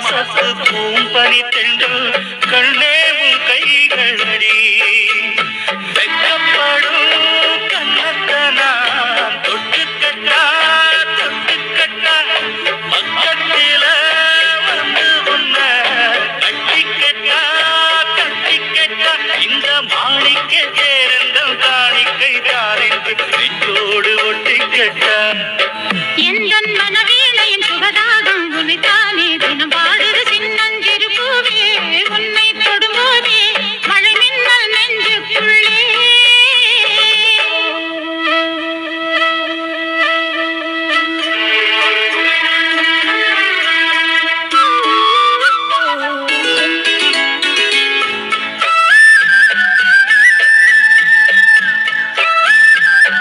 மனசத்து பூம்பனி தெண்டு கண்ணேவும் கைகளடி வெக்கப்படும் கண்ணத்தனா தொட்டுக்கட்டா தொட்டுக்கட்டா பக்கத்தில வந்து உன்ன கட்டிக்கட்டா கட்டிக்கட்டா இந்த மாணிக்க சேரந்தம் காணிக்கை தாரென்று நெஞ்சோடு ஒட்டிக்கட்டா எந்தன் மனவேளையின் சுகதாகம் உன்னை தானே